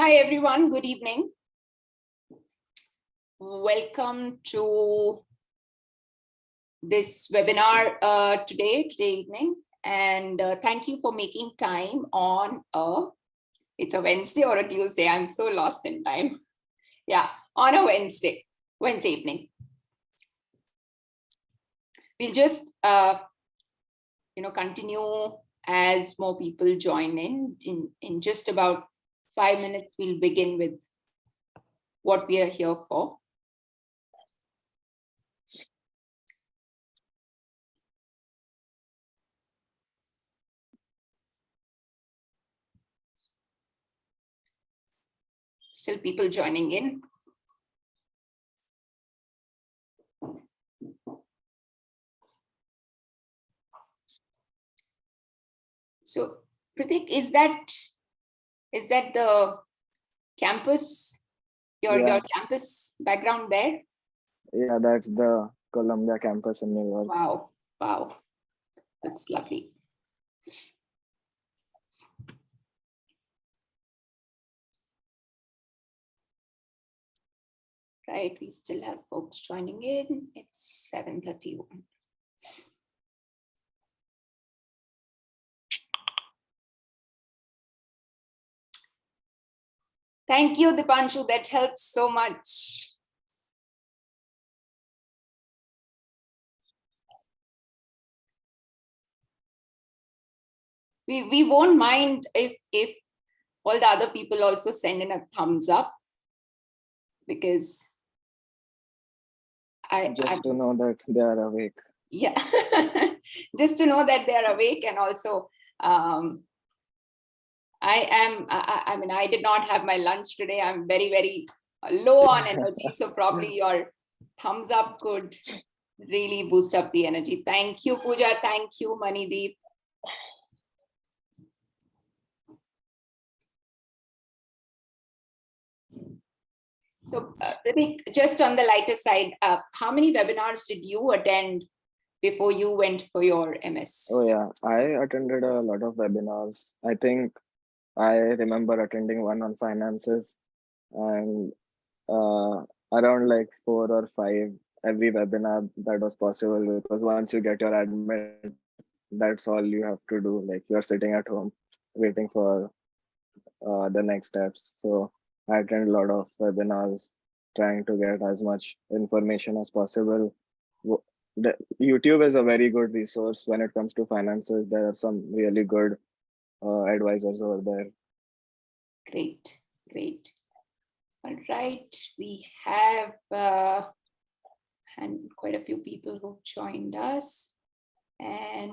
Hi, everyone. Good evening. Welcome to this webinar today evening. And thank you for making time on it's a Wednesday or a Tuesday. I'm so lost in time. Yeah, on a Wednesday evening. We'll just, continue as more people join in just about 5 minutes. We'll begin with what we are here for. Still people joining in. So, Pratik, is that the campus, your campus background there? Yeah, that's the Columbia campus in New York. Wow, that's lovely. Right, we still have folks joining in. It's 7:31. Thank you, Dipanshu. That helps so much. We won't mind if all the other people also send in a thumbs up, because just to know that they are awake. Yeah, just to know that they are awake. And also I did not have my lunch today. I'm very, very low on energy. So probably your thumbs up could really boost up the energy. Thank you, Pooja. Thank you, Manideep. So I think just on the lighter side, how many webinars did you attend before you went for your MS? Oh yeah, I attended a lot of webinars. I think I remember attending one on finances, and around like 4 or 5 every webinar that was possible, because once you get your admit, that's all you have to do. Like, you're sitting at home waiting for the next steps. So I attend a lot of webinars, trying to get as much information as possible. YouTube is a very good resource when it comes to finances. There are some really good advisors over there. Great. All right, we have and quite a few people who joined us, and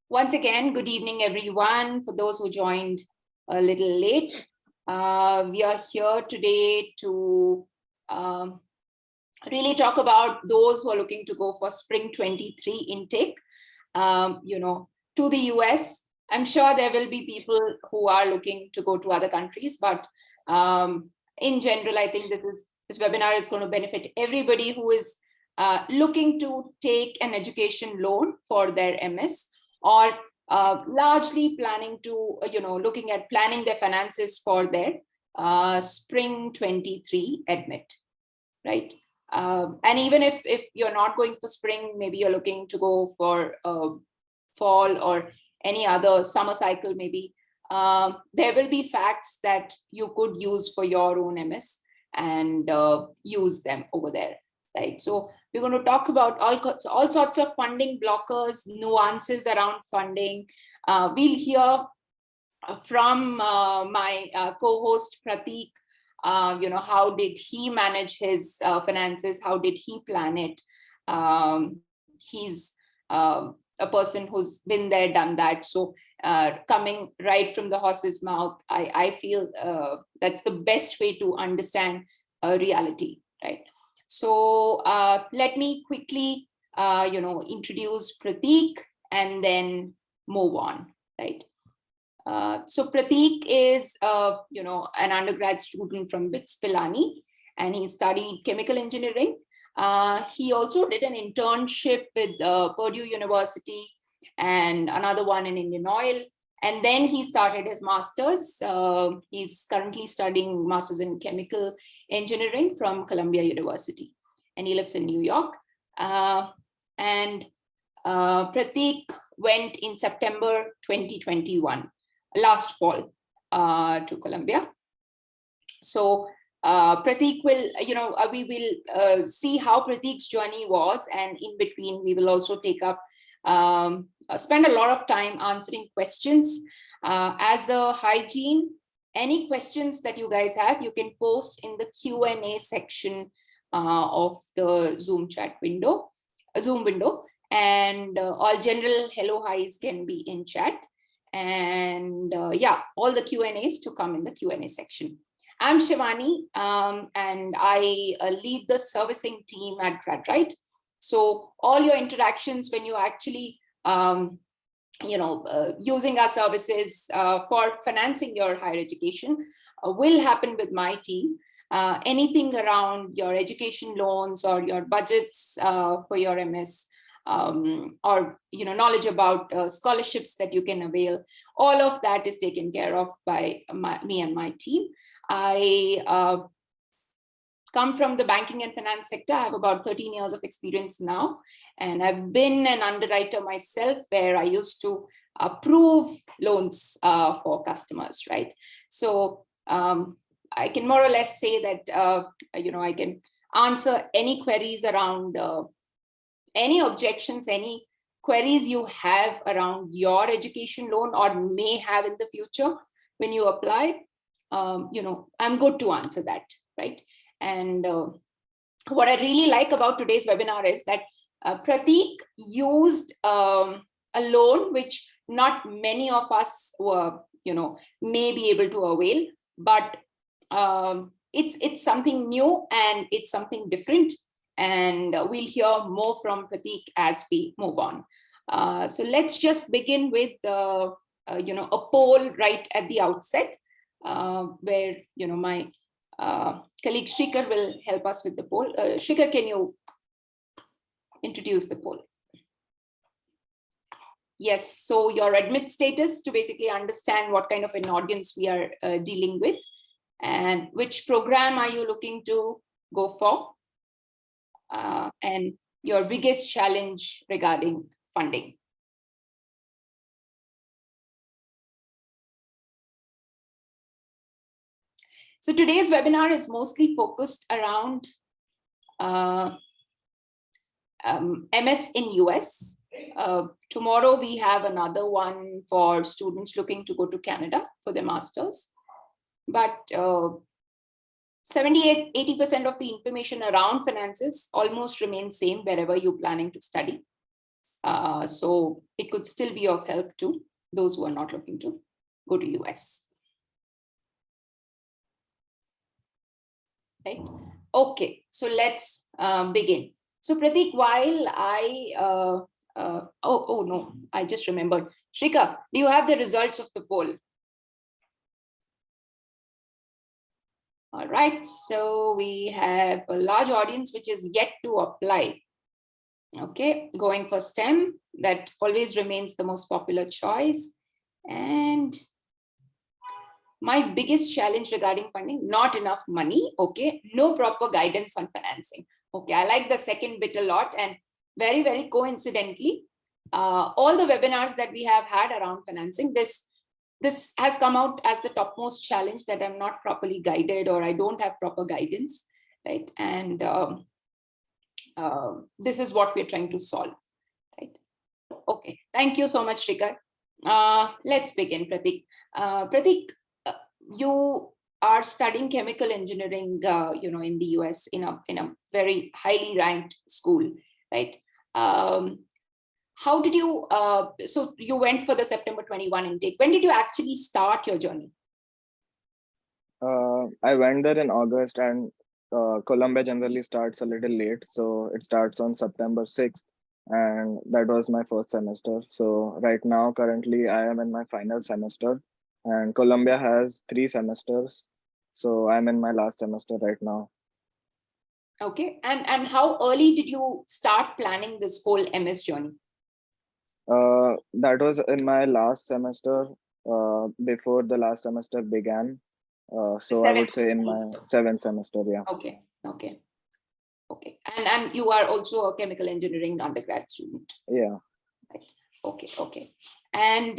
once again, good evening, everyone. For those who joined a little late, we are here today to really talk about those who are looking to go for spring 23 intake, to the US. I'm sure there will be people who are looking to go to other countries, but in general, I think this webinar is going to benefit everybody who is looking to take an education loan for their MS, or largely planning to, looking at planning their finances for their spring 23 admit, right? And even if you're not going for spring, maybe you're looking to go for fall or any other summer cycle, maybe there will be facts that you could use for your own MS and use them over there, right? So we're going to talk about all sorts of funding blockers, nuances around funding. We'll hear from my co-host Pratik. How did he manage his finances? How did he plan it? He's a person who's been there, done that. So coming right from the horse's mouth, I feel that's the best way to understand reality, right? So let me quickly, introduce Pratik and then move on, right? So Pratik is, an undergrad student from BITS Pilani, and he studied chemical engineering. He also did an internship with Purdue University and another one in Indian Oil. And then he started his master's. He's currently studying master's in chemical engineering from Columbia University, and he lives in New York. And Pratik went in September 2021, last fall, to Columbia. So Pratik will, we will see how Pratik's journey was, and in between we will also take up, spend a lot of time answering questions. As a hygiene, any questions that you guys have, you can post in the Q&A section of the Zoom chat window, Zoom window, and all general hello hi's can be in chat. And yeah, all the Q&As to come in the Q&A section. I'm Shivani, and I lead the servicing team at GradRight. So all your interactions when you actually, using our services for financing your higher education will happen with my team. Anything around your education loans or your budgets for your MS, or knowledge about scholarships that you can avail, all of that is taken care of by me and my team. I come from the banking and finance sector. I have about 13 years of experience now, and I've been an underwriter myself, where I used to approve loans for customers, right? So I can more or less say that I can answer any queries around any objections, any queries you have around your education loan or may have in the future when you apply. I'm good to answer that, right? And what I really like about today's webinar is that Pratik used a loan which not many of us were, may be able to avail, but it's something new and it's something different. And we'll hear more from Pratik as we move on. So let's just begin with a poll right at the outset, where my colleague Shrikar will help us with the poll. Shrikar, can you introduce the poll? Yes, so your admit status to basically understand what kind of an audience we are dealing with, and which program are you looking to go for, and your biggest challenge regarding funding. So today's webinar is mostly focused around MS in US. Tomorrow we have another one for students looking to go to Canada for their masters. But 78–80% of the information around finances almost remains same wherever you're planning to study. So it could still be of help to those who are not looking to go to US. Right? Okay, so let's begin. So Pratik, while I, oh no, I just remembered. Shrika, do you have the results of the poll? All right, so we have a large audience which is yet to apply. Okay, going for STEM, that always remains the most popular choice. And my biggest challenge regarding funding, not enough money. Okay, no proper guidance on financing. Okay, I like the second bit a lot. And very, very coincidentally, all the webinars that we have had around financing, this has come out as the topmost challenge, that I'm not properly guided or I don't have proper guidance, right? And this is what we're trying to solve, right? Okay, thank you so much, Shrikar. Let's begin, Pratik. Pratik, you are studying chemical engineering, in the US in a very highly ranked school, right? How did you, so you went for the September 21 intake. When did you actually start your journey? I went there in August, and Columbia generally starts a little late. So it starts on September 6th, and that was my first semester. So right now, currently, I am in my final semester, and Columbia has 3 semesters. So I'm in my last semester right now. Okay, and how early did you start planning this whole MS journey? That was in my last semester. before the last semester began. The So I would seventh say in my semester. 7th semester, yeah. Okay. And you are also a chemical engineering undergrad student. Yeah. Right. Okay. And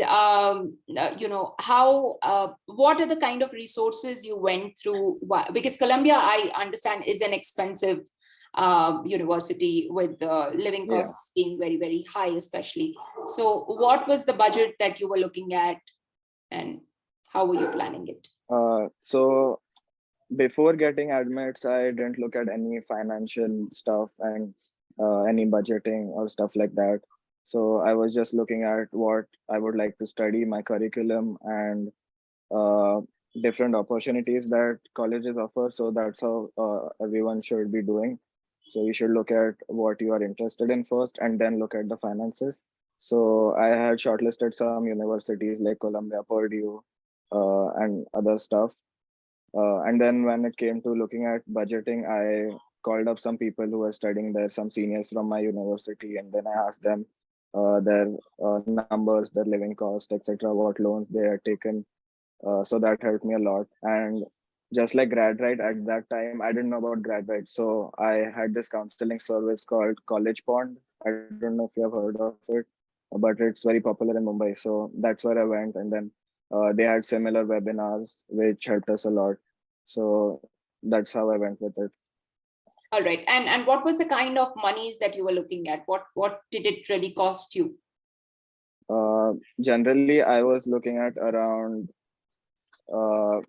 what are the kind of resources you went through? Because Columbia, I understand, is an expensive university with living Yeah. costs being very, very high, especially. So what was the budget that you were looking at, and how were you planning it? So before getting admits, I didn't look at any financial stuff and any budgeting or stuff like that. So I was just looking at what I would like to study, my curriculum, and uh, different opportunities that colleges offer. So that's how everyone should be doing. So you should look at what you are interested in first and then look at the finances. So I had shortlisted some universities like Columbia, Purdue, and other stuff. And then when it came to looking at budgeting, I called up some people who were studying there, some seniors from my university, and then I asked them their numbers, their living cost, etc., what loans they had taken. So that helped me a lot. And just like GradRight at that time, I didn't know about GradRight. So I had this counseling service called College Pond. I don't know if you have heard of it, but it's very popular in Mumbai. So that's where I went. And then they had similar webinars, which helped us a lot. So that's how I went with it. All right. And what was the kind of monies that you were looking at? What did it really cost you? Generally, I was looking at around uh,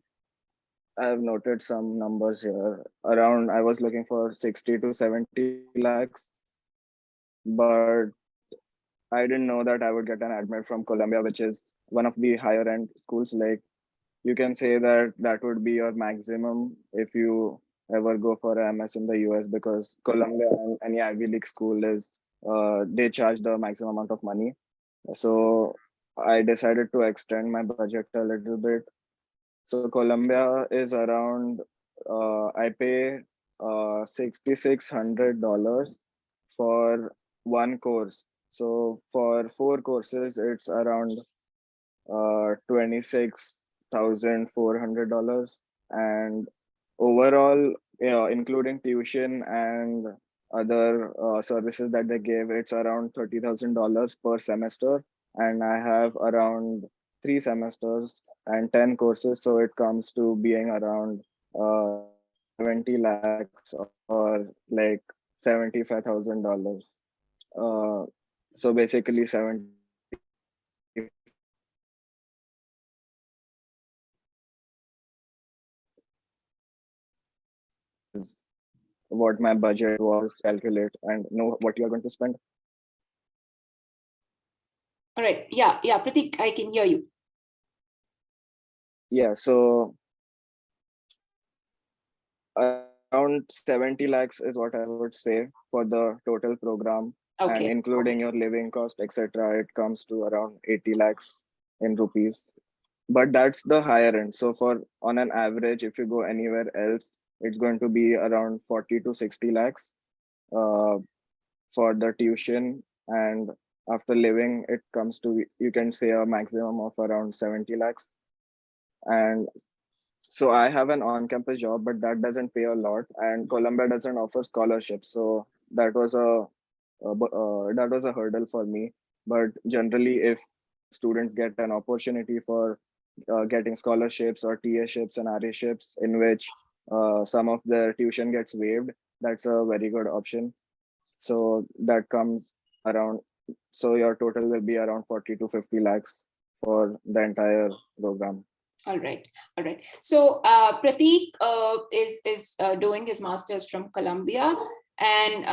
I've noted some numbers here. Around, I was looking for 60 to 70 lakhs, but I didn't know that I would get an admit from Columbia, which is one of the higher end schools. Like you can say that that would be your maximum if you ever go for a MS in the US, because Columbia and any Ivy League school is they charge the maximum amount of money. So I decided to extend my budget a little bit. So Colombia is around, I pay $6,600 for one course. So for 4 courses, it's around $26,400. And overall, including tuition and other services that they give, it's around $30,000 per semester. And I have around 3 semesters and 10 courses. So it comes to being around 70 lakhs or like $75,000. Uh, so basically 75,000 is what my budget was, calculate and know what you're going to spend. All right. Yeah, Pratik, I can hear you. Yeah, so around 70 lakhs is what I would say for the total program, and Okay. including your living cost, etc. It comes to around 80 lakhs in rupees. But that's the higher end. So for on an average, if you go anywhere else, it's going to be around 40 to 60 lakhs uh, for the tuition, and after living, it comes to, you can say, a maximum of around 70 lakhs. And so I have an on-campus job, but that doesn't pay a lot, and Columbia doesn't offer scholarships. So that was that was a hurdle for me. But generally, if students get an opportunity for getting scholarships or TA-ships and RA-ships in which some of their tuition gets waived, that's a very good option. So that comes around, so your total will be around 40 to 50 lakhs for the entire program. All right. So Pratik is doing his master's from Columbia, and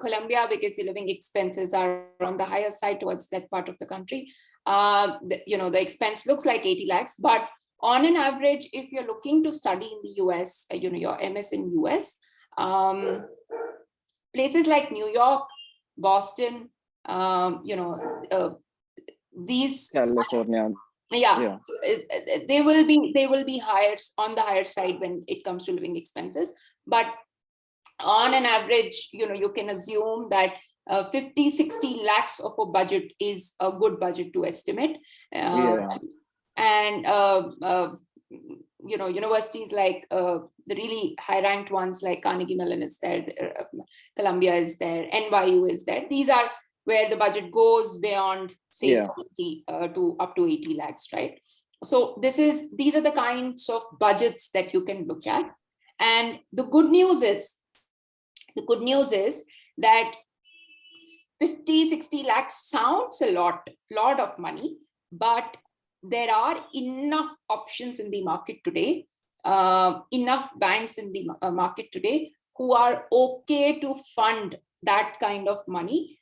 Columbia, because the living expenses are on the higher side towards that part of the country. The expense looks like 80 lakhs, but on an average, if you're looking to study in the US, your MS in US, places like New York, Boston, these California, yeah, yeah. they will be higher on the higher side when it comes to living expenses, but on an average, you can assume that 50-60 lakhs of a budget is a good budget to estimate. Yeah. and universities like the really high ranked ones like Carnegie Mellon is there, Columbia is there, NYU is there. These are where the budget goes beyond, say, 70 to up to 80 lakhs, right? So these are the kinds of budgets that you can look at. And the good news is that 50-60 lakhs sounds a lot of money, but there are enough options in the market today, enough banks in the market today who are okay to fund that kind of money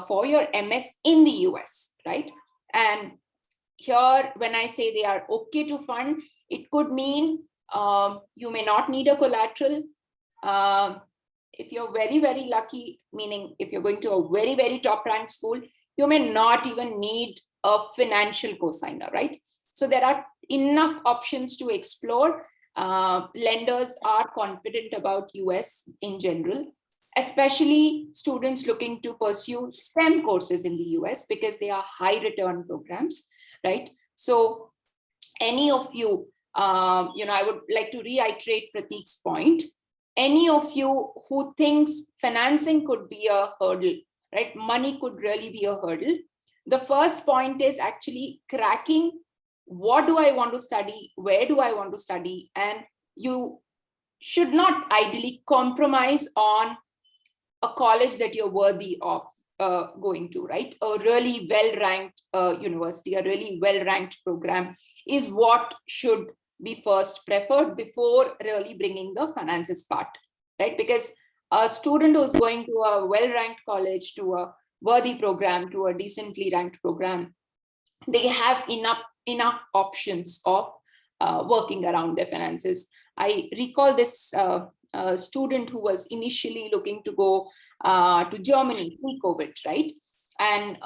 for your MS in the US, right? And here, when I say they are okay to fund, it could mean you may not need a collateral. If you're very, very lucky, meaning if you're going to a very, very top ranked school, you may not even need a financial cosigner, right? So there are enough options to explore. Lenders are confident about US in general, especially students looking to pursue STEM courses in the US because they are high return programs, right? So any of you, I would like to reiterate Pratik's point. Any of you who thinks financing could be a hurdle, right? Money could really be a hurdle. The first point is actually cracking what do I want to study, where do I want to study, and you should not ideally compromise on a college that you're worthy of going to, right? A really well-ranked university, a really well-ranked program is what should be first preferred before really bringing the finances part, right? Because a student who's going to a well-ranked college, to a worthy program, to a decently ranked program, they have enough options of working around their finances. I recall this student who was initially looking to go to Germany pre-COVID, right? And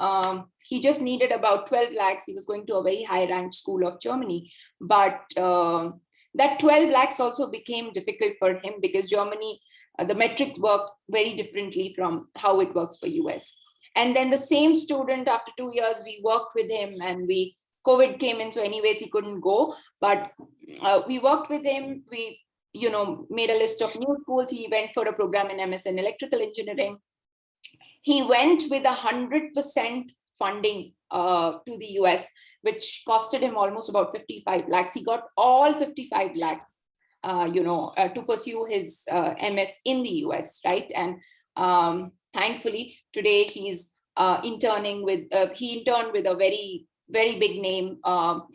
he just needed about 12 lakhs. He was going to a very high ranked school of Germany. But that 12 lakhs also became difficult for him because Germany, the metric worked very differently from how it works for US. And then the same student, after 2 years, we worked with him and COVID came in. So anyways, he couldn't go, but we worked with him. We made a list of new schools. He went for a program in MS in electrical engineering. He went with 100% funding to the US, which costed him almost about 55 lakhs. He got all 55 lakhs, to pursue his MS in the US, right? And thankfully, today he's interning with, he interned with a very, very big name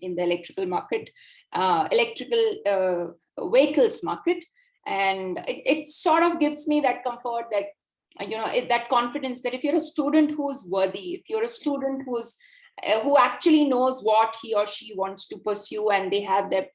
in the electrical market, electrical vehicles market. And it sort of gives me that comfort that, that confidence that if you're a student who's worthy, if you're a student who actually knows what he or she wants to pursue and they have their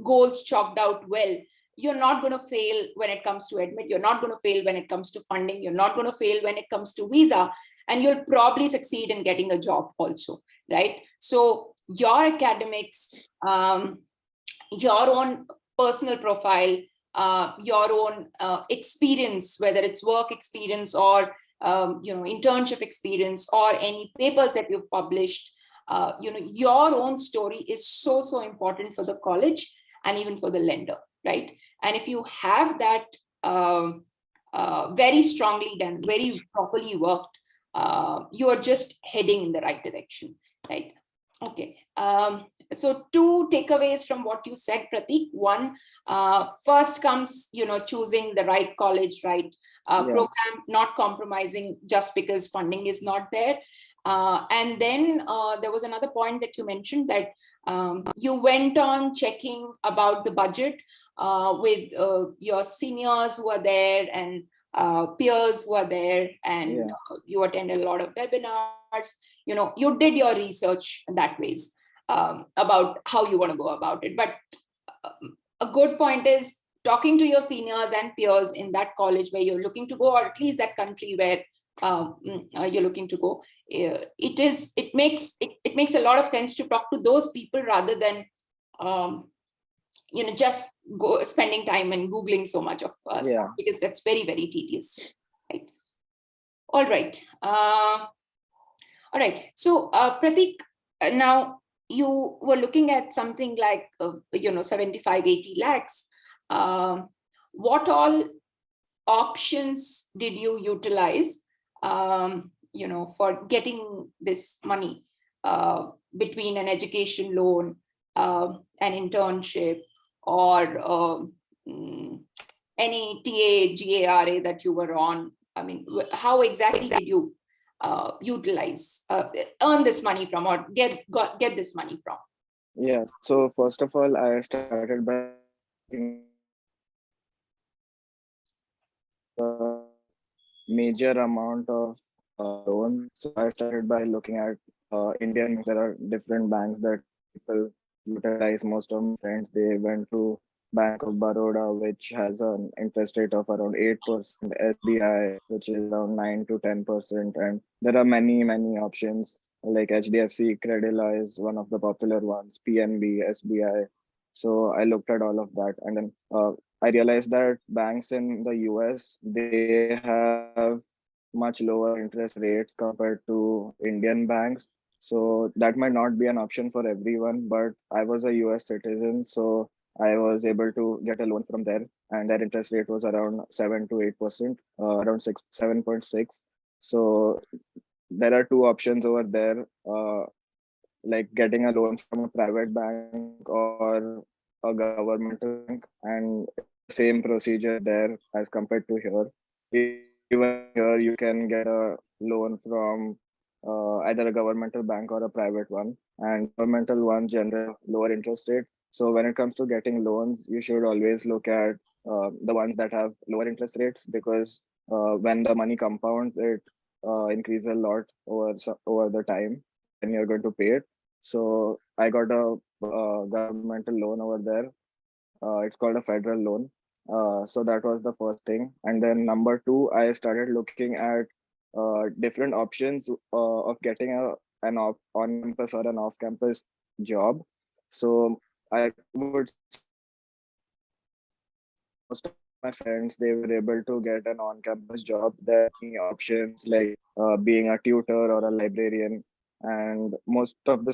goals chalked out well, you're not going to fail when it comes to admit, you're not going to fail when it comes to funding, you're not going to fail when it comes to visa, and you'll probably succeed in getting a job also, right? So your academics, your own personal profile, your own experience, whether it's work experience or internship experience or any papers that you've published, your own story is so important for the college and even for the lender, right? And if you have that very strongly done, very properly worked, you are just heading in the right direction, right? Okay. So two takeaways from what you said, Pratik. One, first comes, choosing the right college, right program, not compromising just because funding is not there. And then there was another point that you mentioned that you went on checking about the budget with your seniors who are there and peers who are there, and you attend a lot of webinars. You did your research that ways about how you want to go about it. But a good point is talking to your seniors and peers in that college where you're looking to go, or at least that country where you're looking to go. It makes a lot of sense to talk to those people rather than just go spending time and Googling so much of stuff, because that's very, very tedious, right? All right. All right. So Pratik, now you were looking at something like, 75, 80 lakhs. What all options did you utilize, for getting this money, between an education loan, an internship, or any TA, GARA that you were on? I mean, how exactly did you earn this money from, or get this money from? Yeah. So first of all, I started by looking the major amount of loan. So I started by looking at Indian. There are different banks that people utilize. Most of my friends, they went to Bank of Baroda, which has an interest rate of around 8%, SBI, which is around 9 to 10%, and there are many options like HDFC, Credila is one of the popular ones, PNB, SBI. So I looked at all of that, and then I realized that banks in the US, they have much lower interest rates compared to Indian banks. So that might not be an option for everyone, but I was a US citizen, so I was able to get a loan from there, and their interest rate was around 7 to 8%, around 7.6. So there are two options over there, like getting a loan from a private bank or a governmental bank, and it's the same procedure there as compared to here. Even here, you can get a loan from either a governmental bank or a private one, and governmental ones generally lower interest rate. So when it comes to getting loans, you should always look at the ones that have lower interest rates, because when the money compounds, it increases a lot over the time when you're going to pay it. So I got a governmental loan over there. It's called a federal loan. So that was the first thing. And then number two, I started looking at different options of getting an on campus or an off campus job. So I would say most of my friends, they were able to get an on campus job. There are many options like being a tutor or a librarian. And most of the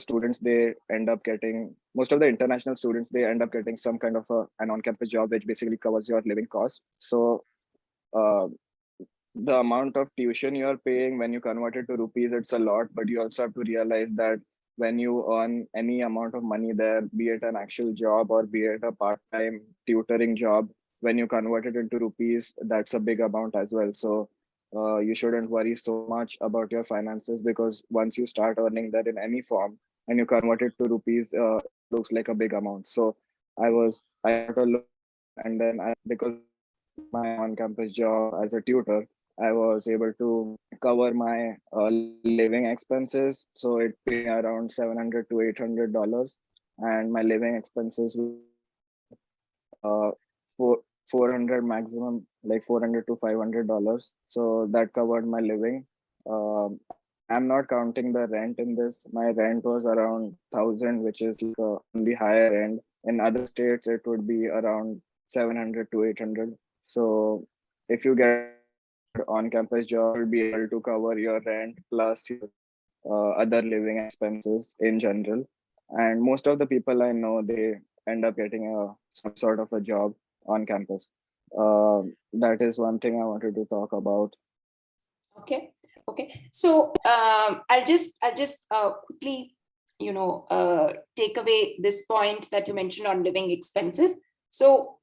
international students, they end up getting some kind of an on campus job, which basically covers your living costs. So uh, the amount of tuition you're paying, when you convert it to rupees, it's a lot, but you also have to realize that when you earn any amount of money there, be it an actual job or be it a part-time tutoring job, when you convert it into rupees, that's a big amount as well. So you shouldn't worry so much about your finances, because once you start earning that in any form and you convert it to rupees, it looks like a big amount. So I got a loan, and then because of my on-campus job as a tutor, I was able to cover my living expenses. So it paid me around $700 to $800, and my living expenses were around uh, 400 maximum, like $400 to $500. So that covered my living. I'm not counting the rent in this. My rent was around 1,000, which is like on the higher end. In other states, it would be around 700 to 800. So if you get a good on-campus job, you'll be able to cover your rent plus your other living expenses in general. And most of the people I know, they end up getting some sort of a job on campus. That is one thing I wanted to talk about. Okay. So I'll just quickly, take away this point that you mentioned on living expenses. So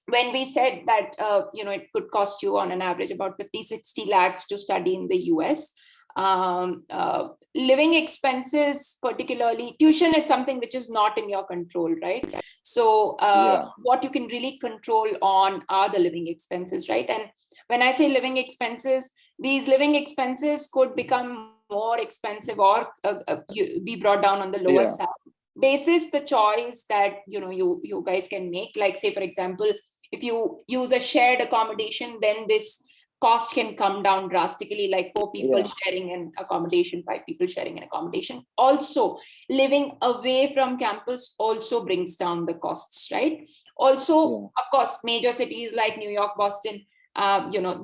when we said that, it could cost you on an average about 50-60 lakhs to study in the US, living expenses, particularly tuition, is something which is not in your control, right? So Yeah, what you can really control on are the living expenses, right? And when I say living expenses, these living expenses could become more expensive, or be brought down on the lower yeah, side, basis the choice that you guys can make. Like, say for example, if you use a shared accommodation, then this cost can come down drastically, like 4 people yeah, sharing an accommodation, 5 people sharing an accommodation. Also, living away from campus also brings down the costs, right? Also, yeah, of course, major cities like New York, Boston,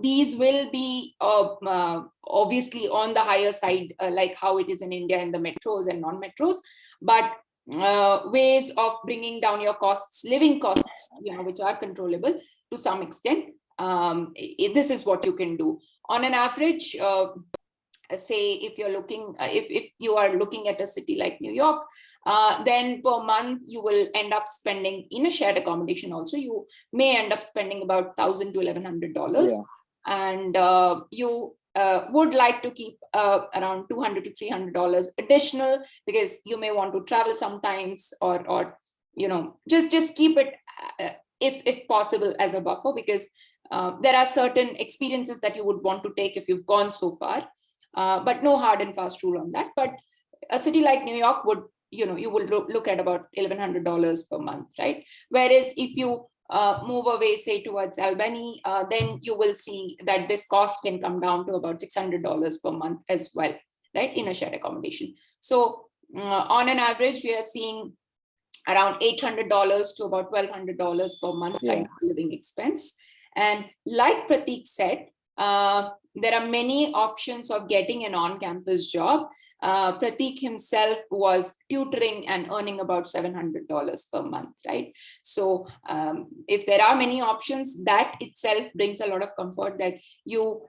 these will be obviously on the higher side, like how it is in India in the metros and non-metros, but ways of bringing down your costs, living costs, which are controllable to some extent. This is what you can do. On an average, say if you're looking, if you are looking at a city like New York, then per month you will end up spending, in a shared accommodation also, you may end up spending about $1,000 to $1,100. Yeah. And you would like to keep around $200 to $300 additional, because you may want to travel sometimes, or just keep it if possible as a buffer, because there are certain experiences that you would want to take if you've gone so far. But no hard and fast rule on that. But a city like New York would, you will look at about $1,100 per month, right? Whereas if you move away, say towards Albany, then you will see that this cost can come down to about $600 per month as well, right, in a shared accommodation. So on an average, we are seeing around $800 to about $1,200 per month kind of living expense. And like Pratik said, there are many options of getting an on-campus job. Pratik himself was tutoring and earning about $700 per month, right? So if there are many options, that itself brings a lot of comfort, that you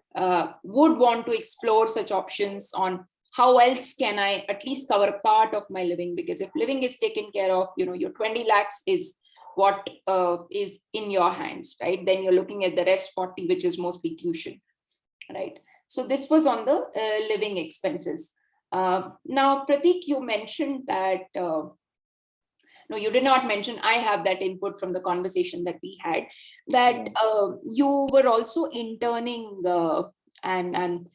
would want to explore such options on how else can I at least cover part of my living, because if living is taken care of, your 20 lakhs is what is in your hands, right? Then you're looking at the rest 40, which is mostly tuition, right? So this was on the living expenses. Now, Pratik, you mentioned that, no, you did not mention, I have that input from the conversation that we had, that you were also interning, and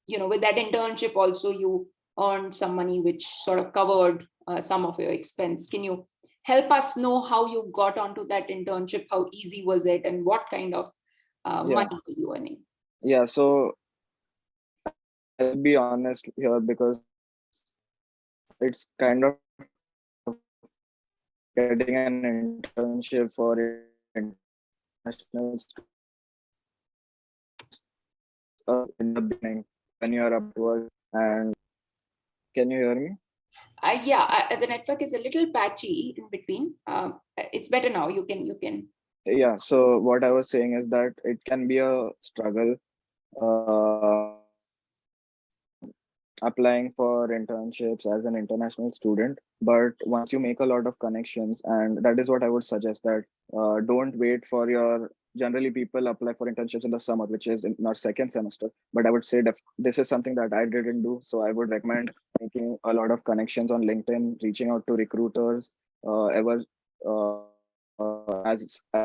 with that internship also you earned some money, which sort of covered some of your expense. Can you help us know how you got onto that internship? How easy was it, and what kind of money were you earning? Yeah, so I'll be honest here, because it's kind of getting an internship for international students in the beginning when you're upward. And can you hear me? The network is a little patchy in between. It's better now. You can. Yeah. So what I was saying is that it can be a struggle applying for internships as an international student, but once you make a lot of connections, and that is what I would suggest, that don't wait for your, generally people apply for internships in the summer, which is in our second semester, but I would say this is something that I didn't do. So I would recommend making a lot of connections on LinkedIn, reaching out to recruiters as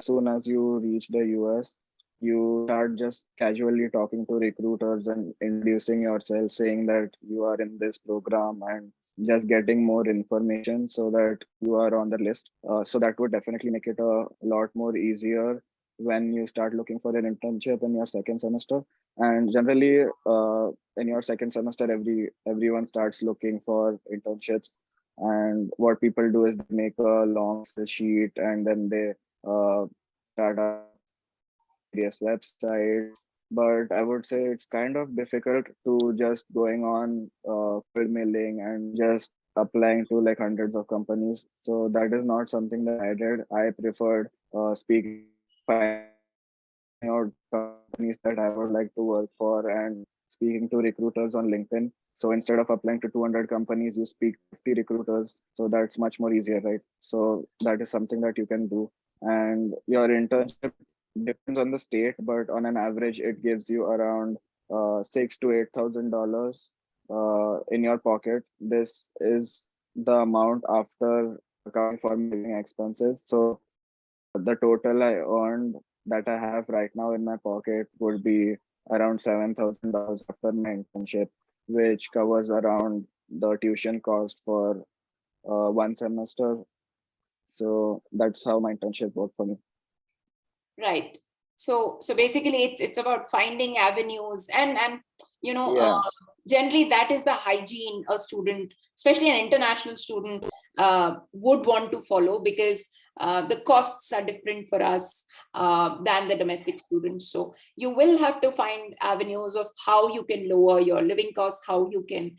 soon as you reach the US. You start just casually talking to recruiters and introducing yourself, saying that you are in this program, and just getting more information so that you are on the list. So that would definitely make it a lot more easier when you start looking for an internship in your second semester. And generally, in your second semester, everyone starts looking for internships. And what people do is they make a long sheet, and then they start various websites. But I would say it's kind of difficult to just going on cold mailing and just applying to like hundreds of companies. So that is not something that I did. I preferred speaking out companies that I would like to work for, and speaking to recruiters on LinkedIn. So instead of applying to 200 companies, you speak to 50 recruiters. So that's much more easier, right? So that is something that you can do. And your internship depends on the state, but on an average, it gives you around $6,000 to $8,000 in your pocket. This is the amount after accounting for living expenses. So the total I earned that I have right now in my pocket would be around $7,000 after my internship, which covers around the tuition cost for one semester. So that's how my internship worked for me. Right. So basically it's about finding avenues, and generally that is the hygiene a student, especially an international student, would want to follow, because the costs are different for us than the domestic students. So you will have to find avenues of how you can lower your living costs, how you can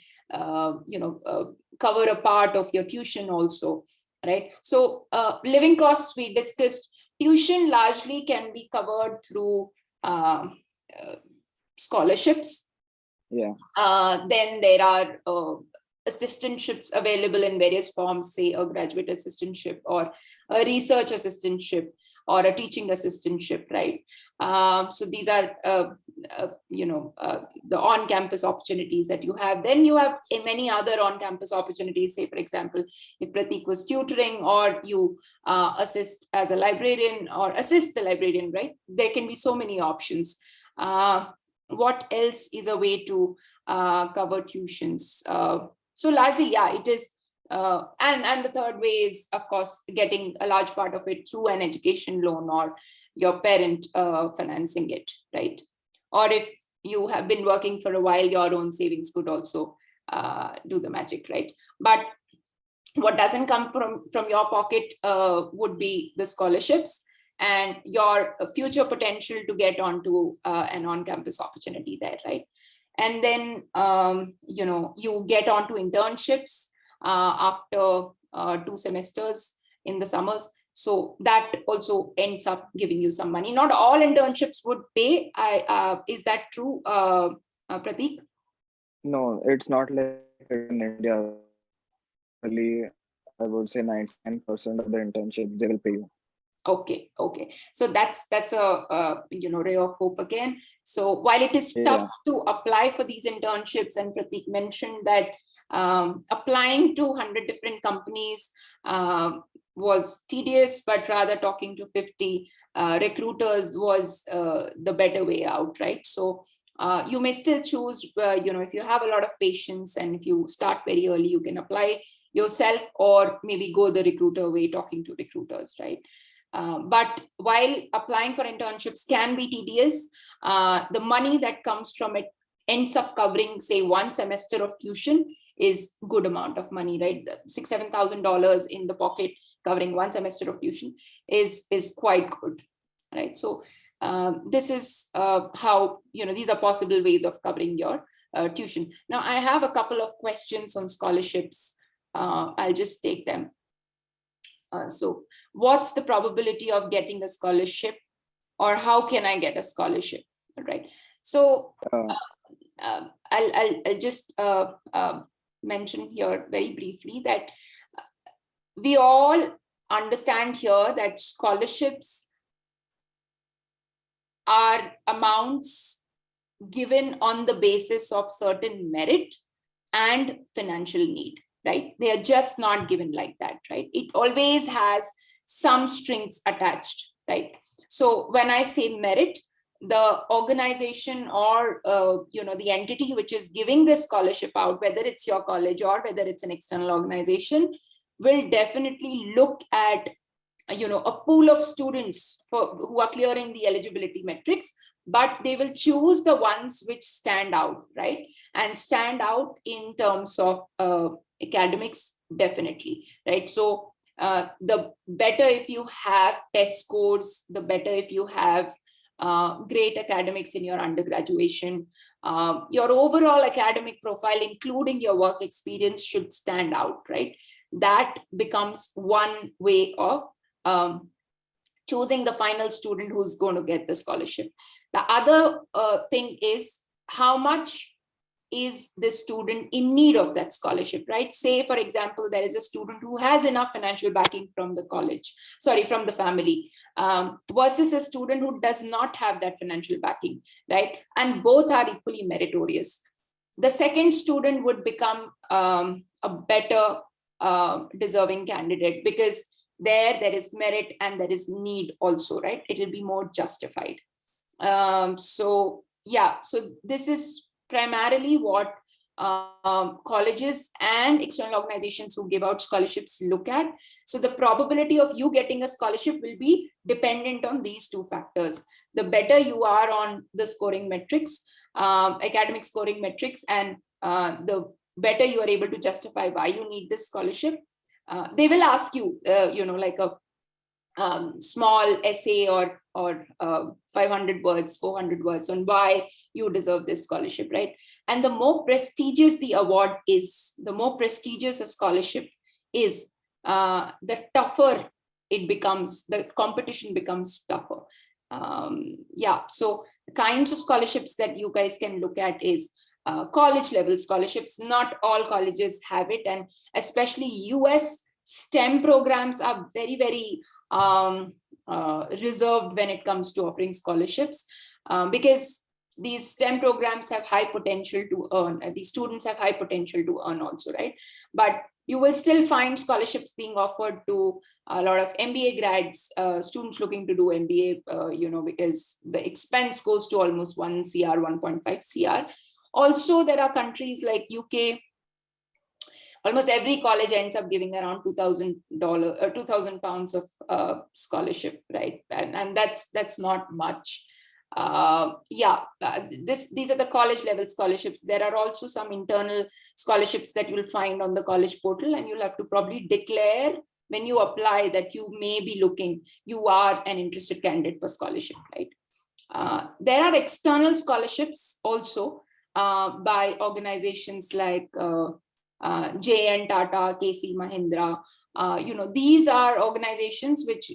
cover a part of your tuition also, right? So living costs we discussed. Tuition largely can be covered through scholarships. Yeah. Then there are assistantships available in various forms, say a graduate assistantship or a research assistantship or a teaching assistantship, right? So these are the on-campus opportunities that you have. Then you have many other on-campus opportunities. Say, for example, if Pratik was tutoring, or you assist as a librarian or assist the librarian, right? There can be so many options. What else is a way to cover tuitions? So largely, yeah, it is. And the third way is, of course, getting a large part of it through an education loan or your parent financing it, right? Or if you have been working for a while, your own savings could also do the magic, right? But what doesn't come from your pocket would be the scholarships and your future potential to get onto an on-campus opportunity there, right? And then, you get onto internships after 2 semesters in the summers. So that also ends up giving you some money. Not all internships would pay. Is that true, Pratik? No, it's not like in India. Really, I would say 99% of the internships they will pay you. Okay. So that's a ray of hope again. So while it is tough to apply for these internships, and Pratik mentioned that applying to 100 different companies was tedious, but rather talking to 50 recruiters was the better way out, right? So you may still choose, if you have a lot of patience and if you start very early, you can apply yourself, or maybe go the recruiter way, talking to recruiters, right? But while applying for internships can be tedious, the money that comes from it ends up covering, say, 1 semester of tuition is good amount of money, right? $6,000-7,000 in the pocket covering 1 semester of tuition is quite good, right? So this is how, these are possible ways of covering your tuition. Now, I have a couple of questions on scholarships. I'll just take them. So what's the probability of getting a scholarship, or how can I get a scholarship, right? So I'll just mention here very briefly that we all understand here that scholarships are amounts given on the basis of certain merit and financial need, right? They are just not given like that, right? It always has some strings attached, right? So when I say merit, the organization or the entity which is giving this scholarship out, whether it's your college or whether it's an external organization, will definitely look at a pool of students who are clearing the eligibility metrics, but they will choose the ones which stand out, right? And stand out in terms of academics, definitely, right? So the better if you have test scores, the better if you have great academics in your undergraduation, your overall academic profile, including your work experience, should stand out, right? That becomes one way of choosing the final student who's going to get the scholarship. The other thing is, how much is the student in need of that scholarship, right? Say, for example, there is a student who has enough financial backing from the from the family, versus a student who does not have that financial backing, right? And both are equally meritorious. The second student would become a better deserving candidate, because there is merit and there is need also, right? It will be more justified. So this is primarily what colleges and external organizations who give out scholarships look at. So the probability of you getting a scholarship will be dependent on these two factors. The better you are on the scoring metrics, academic scoring metrics, and the better you are able to justify why you need this scholarship, They will ask you, like a small essay or 500 words, 400 words on why you deserve this scholarship, right? And the more prestigious the award is, the more prestigious a scholarship is, the tougher it becomes, the competition becomes tougher. Yeah, so the kinds of scholarships that you guys can look at is college level scholarships. Not all colleges have it, and especially US STEM programs are very, very reserved when it comes to offering scholarships, because these STEM programs have high potential to earn. These students have high potential to earn also, right? But you will still find scholarships being offered to a lot of MBA grads, students looking to do MBA, because the expense goes to almost 1 CR, 1.5 CR. Also, there are countries like UK. Almost every college ends up giving around $2,000 or £2,000 of scholarship, right? And that's not much. These are the college level scholarships. There are also some internal scholarships that you'll find on the college portal, and you'll have to probably declare when you apply that you may be you are an interested candidate for scholarship, right? There are external scholarships also by organizations like JN Tata, KC Mahindra. These are organizations which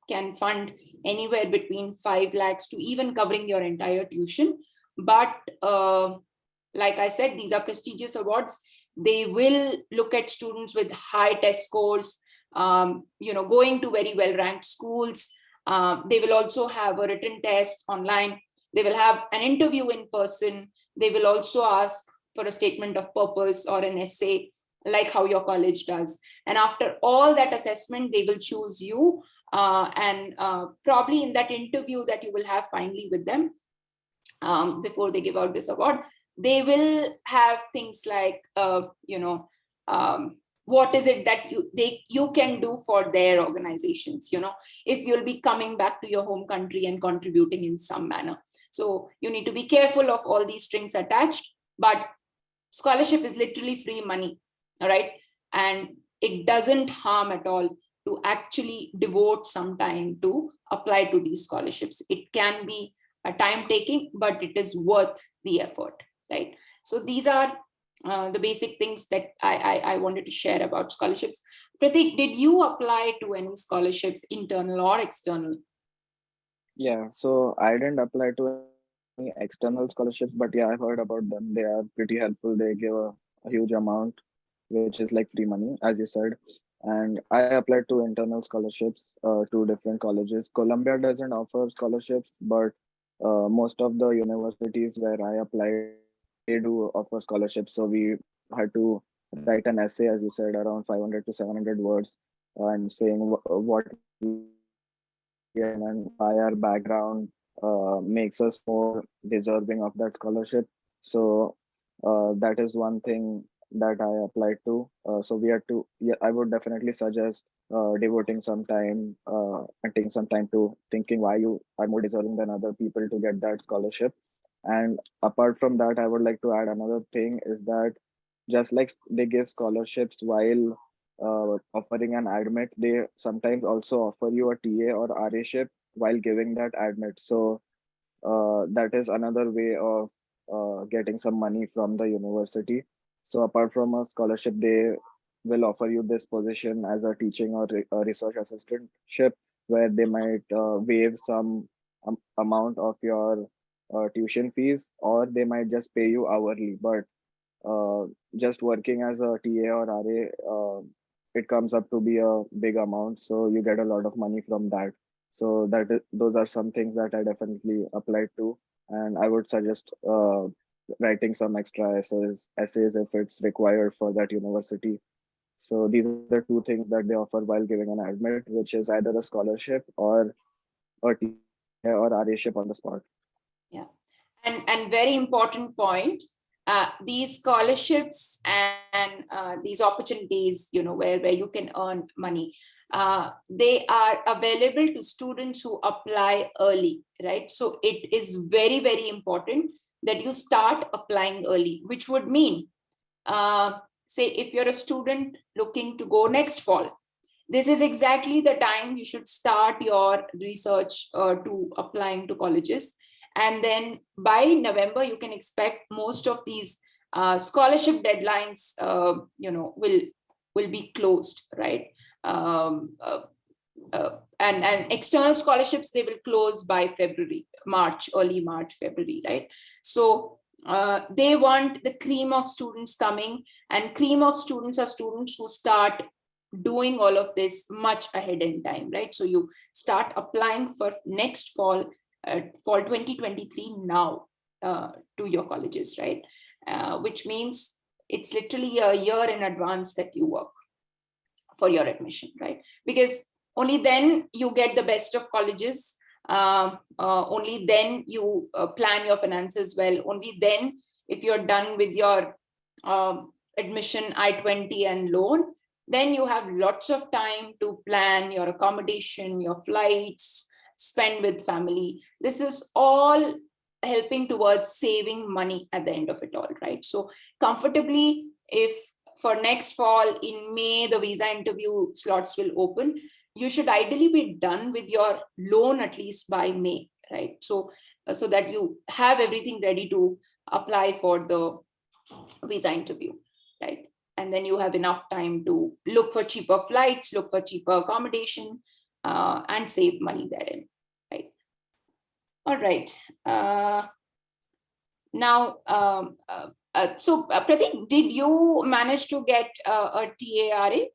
can fund anywhere between 5 lakhs to even covering your entire tuition. But like I said, these are prestigious awards. They will look at students with high test scores, going to very well-ranked schools. They will also have a written test online. They will have an interview in person. They will also ask for a statement of purpose or an essay, like how your college does. And after all that assessment, they will choose you. And probably in that interview that you will have finally with them, before they give out this award, they will have things like, what is it that you can do for their organizations, if you'll be coming back to your home country and contributing in some manner. So you need to be careful of all these strings attached, but scholarship is literally free money, all right? And it doesn't harm at all to actually devote some time to apply to these scholarships. It can be a time taking, but it is worth the effort, right? So these are the basic things that I wanted to share about scholarships. Pratik, did you apply to any scholarships, internal or external? Yeah, so I didn't apply to any external scholarships, but yeah, I've heard about them. They are pretty helpful. They give a huge amount, which is like free money, as you said. And I applied to internal scholarships to different colleges. Columbia doesn't offer scholarships, but most of the universities where I applied, they do offer scholarships. So we had to write an essay, as you said, around 500 to 700 words, and saying what we are and why our background makes us more deserving of that scholarship. So that is one thing that I applied to. So we had to, yeah, I would definitely suggest devoting some time and taking some time to thinking why you are more deserving than other people to get that scholarship. And apart from that, I would like to add another thing is that just like they give scholarships while offering an admit, they sometimes also offer you a TA or RA ship while giving that admit. So that is another way of getting some money from the university. So apart from a scholarship, they will offer you this position as a teaching or a research assistantship, where they might waive some amount of your tuition fees, or they might just pay you hourly. But just working as a TA or RA, it comes up to be a big amount. So you get a lot of money from that. So those are some things that I definitely applied to, and I would suggest writing some extra essays if it's required for that university. So these are the two things that they offer while giving an admit, which is either a scholarship or a TA or RA ship on the spot. Yeah, and very important point. These scholarships and these opportunities, where you can earn money, they are available to students who apply early, right? So it is very, very important that you start applying early, which would mean say if you're a student looking to go next fall, this is exactly the time you should start your research to applying to colleges. And then by November, you can expect most of these scholarship deadlines, will be closed, right? And external scholarships, they will close by February, March, early March, February, right? So they want the cream of students coming, and cream of students are students who start doing all of this much ahead in time, right? So you start applying for next fall, fall 2023 now to your colleges, right? Which means it's literally a year in advance that you work for your admission, right? Because only then you get the best of colleges. Only then you plan your finances well. Only then, if you're done with your admission I-20 and loan, then you have lots of time to plan your accommodation, your flights, spend with family. This is all helping towards saving money at the end of it all, right? So comfortably, if for next fall in May, the visa interview slots will open, you should ideally be done with your loan at least by May, right? So that you have everything ready to apply for the visa interview, right? And then you have enough time to look for cheaper flights, look for cheaper accommodation, and save money therein, right? All right. Now, Pratik, did you manage to get a TARA?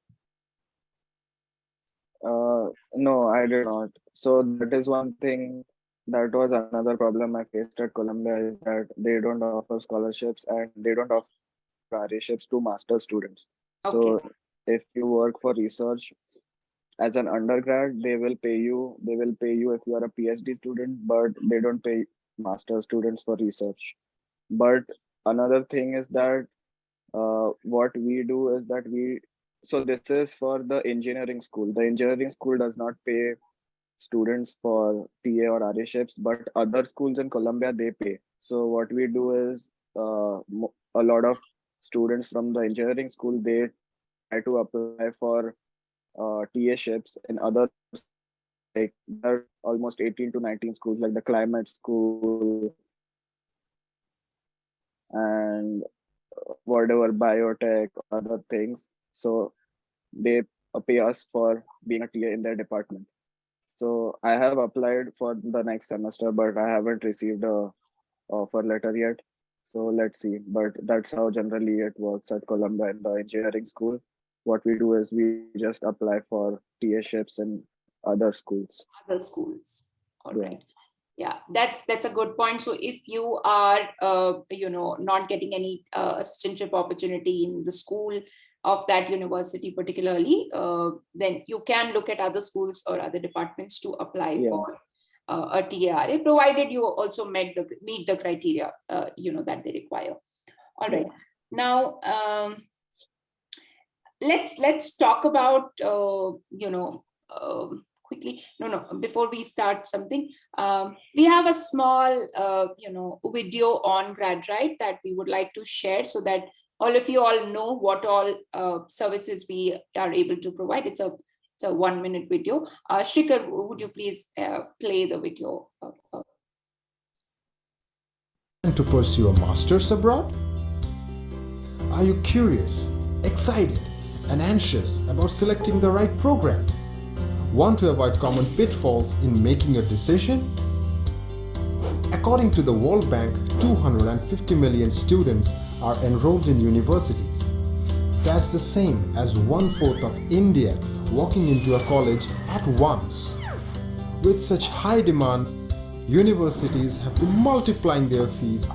No, I did not. So that is one thing, that was another problem I faced at Columbia, is that they don't offer scholarships and they don't offer RA-ships to master students. Okay. So if you work for research as an undergrad, they will pay you if you are a PhD student, but they don't pay master students for research. But another thing is that what we do is that so this is for the engineering school. The engineering school does not pay students for TA or RA-ships, but other schools in Columbia, they pay. So what we do is a lot of students from the engineering school, they try to apply for TA-ships in other, like there are almost 18 to 19 schools, like the climate school and whatever, biotech, other things. So they pay us for being a TA in their department. So I have applied for the next semester, but I haven't received a offer letter yet. So let's see. But that's how generally it works at Columbia in the engineering school. What we do is we just apply for TA-ships in other schools. Other schools. All right. Yeah, that's a good point. So if you are not getting any assistantship opportunity in the school of that university particularly, then you can look at other schools or other departments to apply for a TARA, provided you also meet the criteria that they require. All right. Now let's talk about quickly. Before we start something, we have a small video on GradRight that we would like to share, so that all of you all know what all services we are able to provide. It's a 1-minute video. Shikhar, would you please play the video? To pursue a master's abroad? Are you curious, excited, and anxious about selecting the right program? Want to avoid common pitfalls in making a decision? According to the World Bank, 250 million students are enrolled in universities. That's the same as 1/4 of India walking into a college at once. With such high demand, universities have been multiplying their fees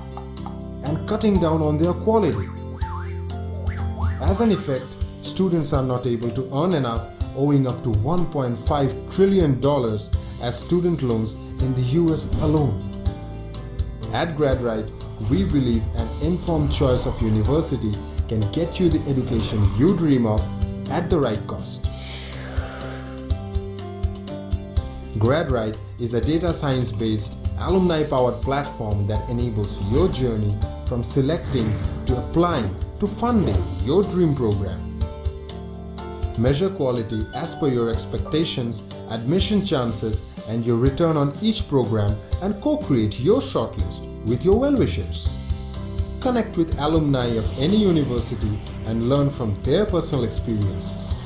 and cutting down on their quality. As an effect, students are not able to earn enough, owing up to $1.5 trillion as student loans in the US alone. At GradRight, we believe an informed choice of university can get you the education you dream of at the right cost. GradRight is a data science-based, alumni-powered platform that enables your journey from selecting to applying to funding. your dream program. Measure quality as per your expectations, admission chances, and your return on each program, and co-create your shortlist with your well-wishers. Connect with alumni of any university and learn from their personal experiences.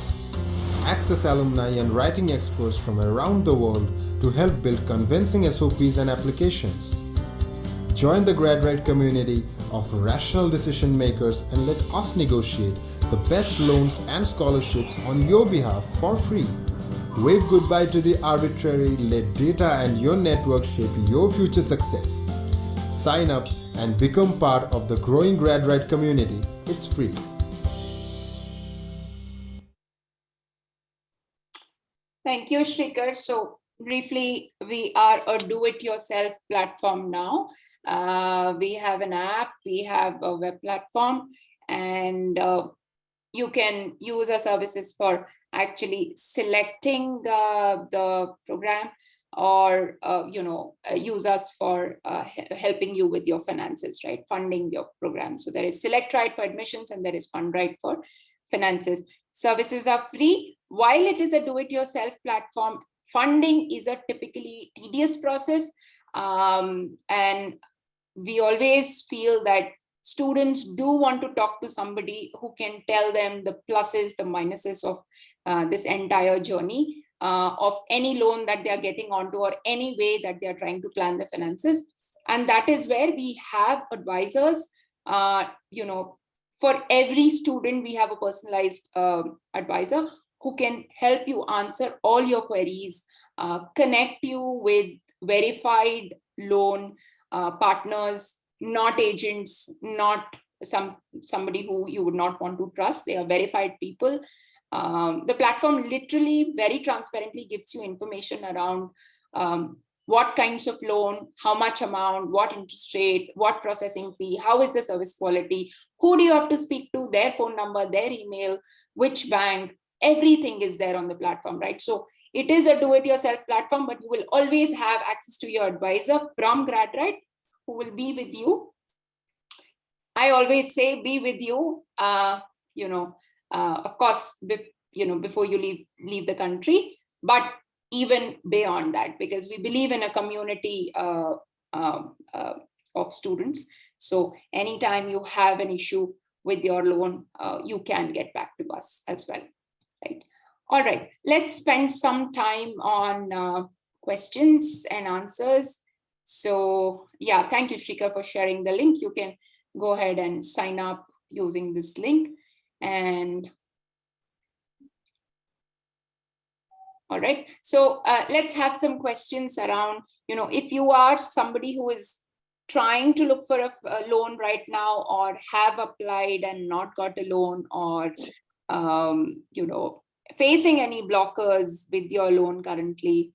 Access alumni and writing experts from around the world to help build convincing SOPs and applications. Join the GradRight community of rational decision makers and let us negotiate the best loans and scholarships on your behalf for free. Wave goodbye to the arbitrary, let data and your network shape your future success. Sign up and become part of the growing GradRight community. It's free. Thank you, Shrikar. So briefly, we are a do-it-yourself platform now. We have an app, we have a web platform, and you can use our services for actually selecting the program, or use us for helping you with your finances, right? Funding your program. So there is SelectRight for admissions and there is FundRight for finances. Services are free. While it is a do-it-yourself platform, funding is a typically tedious process. And we always feel that students do want to talk to somebody who can tell them the pluses, the minuses of this entire journey of any loan that they are getting onto, or any way that they are trying to plan the finances. And that is where we have advisors. For every student, we have a personalized advisor who can help you answer all your queries, connect you with verified loan partners, not agents, not somebody who you would not want to trust. They are verified people. The platform literally very transparently gives you information around what kinds of loan, how much amount, what interest rate, what processing fee, how is the service quality, who do you have to speak to, their phone number, their email, which bank, everything is there on the platform, right? So it is a do-it-yourself platform, but you will always have access to your advisor from GradRight who will be with you. I always say be with you, of course, before you leave the country, but even beyond that, because we believe in a community of students. So anytime you have an issue with your loan, you can get back to us as well, right? All right, let's spend some time on questions and answers. So yeah, thank you, Shrikar, for sharing the link. You can go ahead and sign up using this link. And all right, so let's have some questions around, if you are somebody who is trying to look for a loan right now, or have applied and not got a loan, or facing any blockers with your loan currently,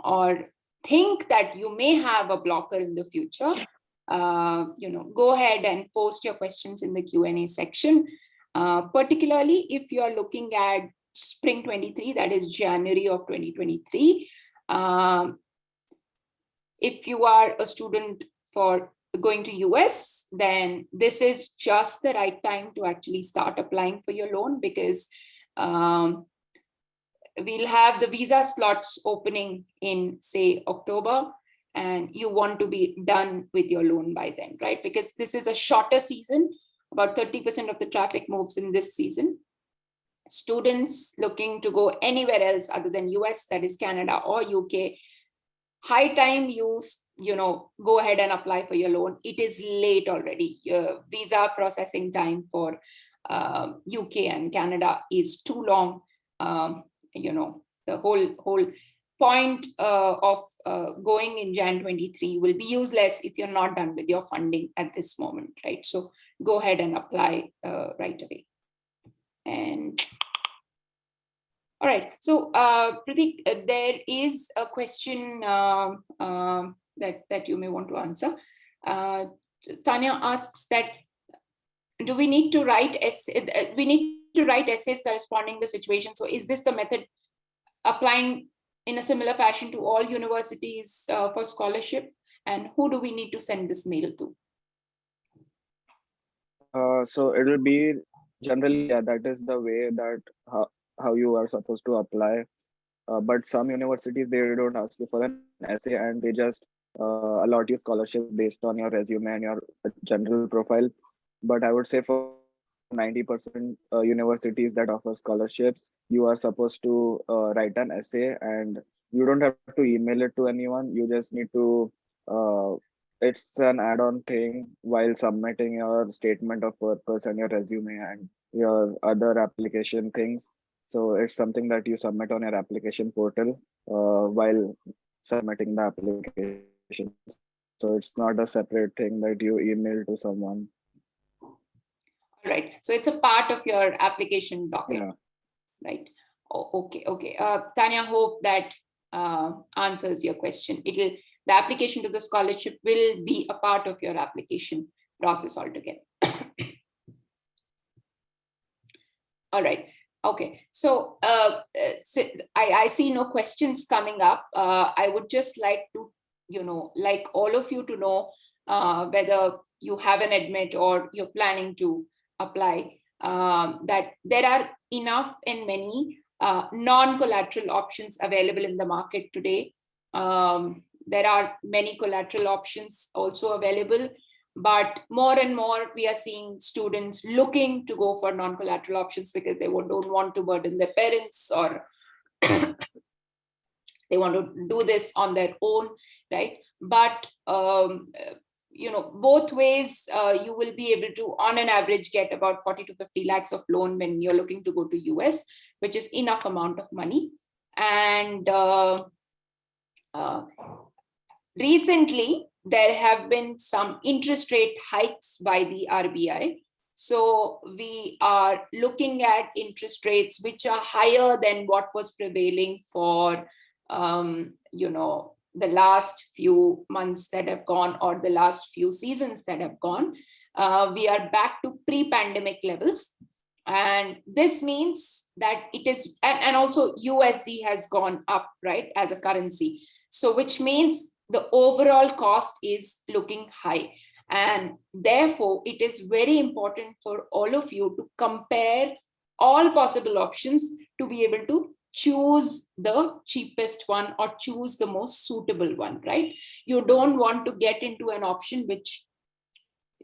or think that you may have a blocker in the future, go ahead and post your questions in the Q&A section. Particularly if you are looking at spring 23, that is January of 2023. If you are a student for going to US, then this is just the right time to actually start applying for your loan, because we'll have the visa slots opening in, say, October, and you want to be done with your loan by then, right? Because this is a shorter season. About 30% of the traffic moves in this season. Students looking to go anywhere else other than US, that is Canada or UK, high time you go ahead and apply for your loan. It is late already. Visa processing time for UK and Canada is too long. The whole point of going in Jan 23 will be useless if you're not done with your funding at this moment, right? So go ahead and apply right away. And all right, so Pratik, there is a question that you may want to answer. Tanya asks that, do we need to write essays corresponding to the situation? So is this the method applying in a similar fashion to all universities for scholarship? And who do we need to send this mail to? So it will be generally, yeah, that is the way that how you are supposed to apply. But some universities, they don't ask you for an essay, and they just allot you scholarships based on your resume and your general profile. But I would say for 90% universities that offer scholarships, you are supposed to write an essay, and you don't have to email it to anyone. You just need to, uh, it's an add-on thing while submitting your statement of purpose and your resume and your other application things. So it's something that you submit on your application portal while submitting the application. So it's not a separate thing that you email to someone. All right. So it's a part of your application Yeah. docket, right? Oh, okay. Okay. Tanya, hope that answers your question. The application to the scholarship will be a part of your application process altogether. All right. Okay. So I see no questions coming up. I would just like to, like all of you to know whether you have an admit or you're planning to apply, that there are enough and many non-collateral options available in the market today. There are many collateral options also available, but more and more we are seeing students looking to go for non-collateral options because they don't want to burden their parents, or they want to do this on their own, right? But both ways, you will be able to, on an average, get about 40 to 50 lakhs of loan when you're looking to go to US, which is enough amount of money. And recently, there have been some interest rate hikes by the RBI. So we are looking at interest rates which are higher than what was prevailing for, the last few months that have gone, or the last few seasons that have gone. We are back to pre-pandemic levels. And this means that it is, and also USD has gone up, right, as a currency. So which means the overall cost is looking high. And therefore, it is very important for all of you to compare all possible options to be able to choose the cheapest one or choose the most suitable one, right? You don't want to get into an option which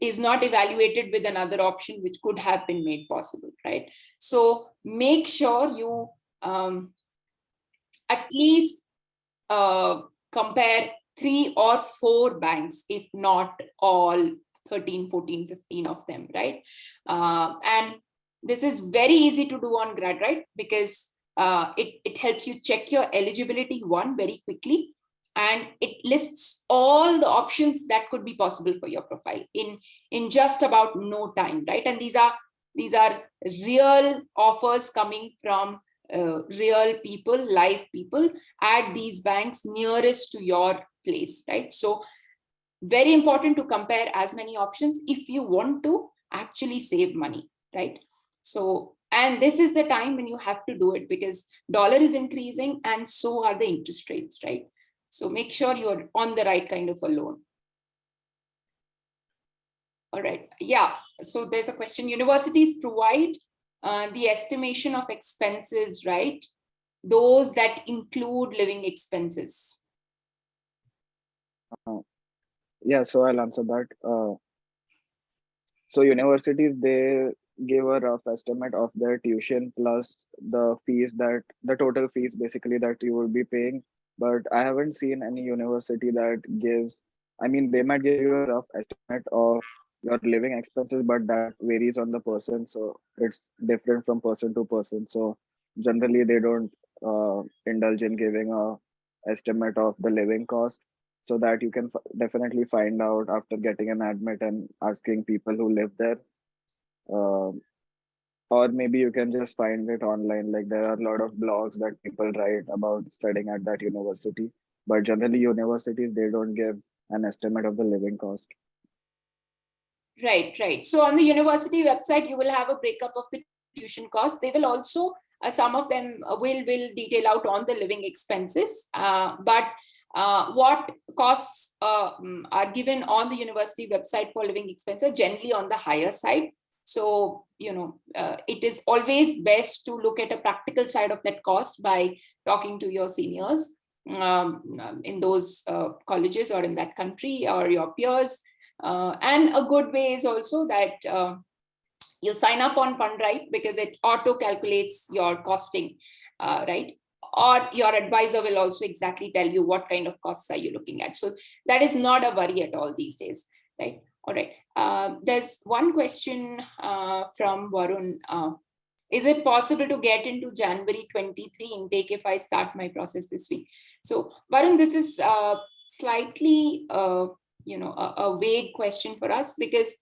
is not evaluated with another option which could have been made possible, right? So make sure you at least compare 3 or 4 banks, if not all 13, 14, 15 of them, right? And this is very easy to do on GradRight because it helps you check your eligibility very quickly, and it lists all the options that could be possible for your profile in just about no time, right? And these are real offers coming from real people, live people at these banks nearest to your place, right? So very important to compare as many options if you want to actually save money, right? So, and this is the time when you have to do it because dollar is increasing and so are the interest rates, right? So make sure you're on the right kind of a loan. All right. Yeah. So there's a question. Universities provide the estimation of expenses, right? Those that include living expenses. Yeah, so I'll answer that. So universities, they give a rough estimate of their tuition plus the fees, that the total fees basically that you will be paying. But I haven't seen any university that gives, I mean, they might give you a rough estimate of your living expenses, but that varies on the person. So it's different from person to person. So generally they don't indulge in giving a estimate of the living cost, so that you can definitely find out after getting an admit and asking people who live there. Um or maybe you can just find it online. Like there are a lot of blogs that people write about studying at that university. But generally, universities, they don't give an estimate of the living cost. Right, right. So on the university website, you will have a breakup of the tuition costs. They will also, some of them will detail out on the living expenses. But what costs are given on the university website for living expenses, generally on the higher side. So, it is always best to look at a practical side of that cost by talking to your seniors in those colleges or in that country, or your peers. And a good way is also that you sign up on FundRight, because it auto calculates your costing, right? Or your advisor will also exactly tell you what kind of costs are you looking at. So that is not a worry at all these days, right? All right. There's one question from Varun. Is it possible to get into January 23 intake if I start my process this week? So Varun, this is slightly, a vague question for us, because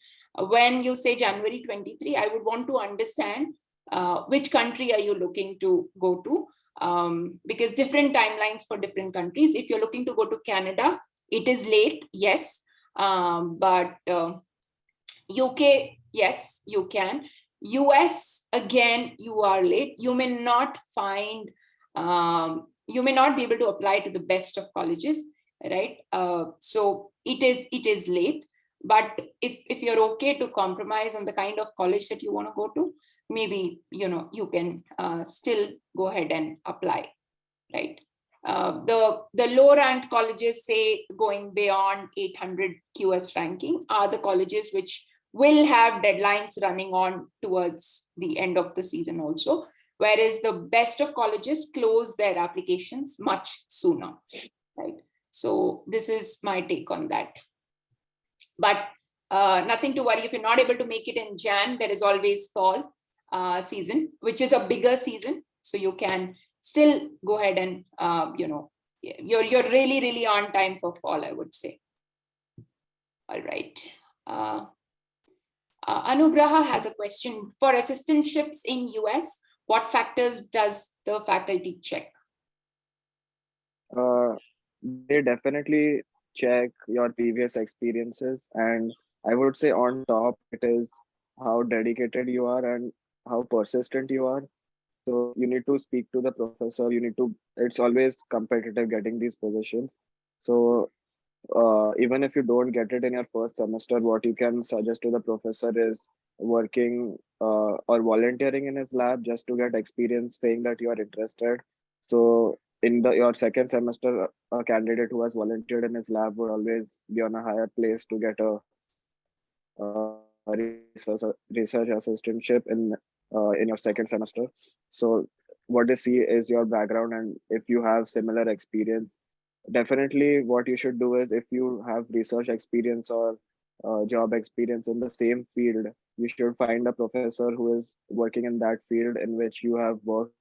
when you say January 23, I would want to understand which country are you looking to go to, because different timelines for different countries. If you're looking to go to Canada, it is late, yes, but UK, yes, you can. US, again, you are late. You may not find, you may not be able to apply to the best of colleges, right? So it is late. But if you're okay to compromise on the kind of college that you want to go to, maybe, you can still go ahead and apply, right? The low ranked colleges, say going beyond 800 QS ranking, are the colleges which will have deadlines running on towards the end of the season also, whereas the best of colleges close their applications much sooner, right? So this is my take on that. But nothing to worry. If you're not able to make it in Jan, there is always fall season, which is a bigger season. So you can still go ahead and, you're really, really on time for fall, I would say. All right. Anugraha has a question. For assistantships in US, what factors does the faculty check? They definitely check your previous experiences, and I would say on top it is how dedicated you are and how persistent you are. So you need to speak to the professor. It's always competitive getting these positions. So even if you don't get it in your first semester, what you can suggest to the professor is working or volunteering in his lab just to get experience, saying that you are interested. So in your second semester, a candidate who has volunteered in his lab would always be on a higher place to get a research assistantship in your second semester. So what they see is your background, and if you have similar experience, definitely what you should do is, if you have research experience or job experience in the same field, you should find a professor who is working in that field in which you have worked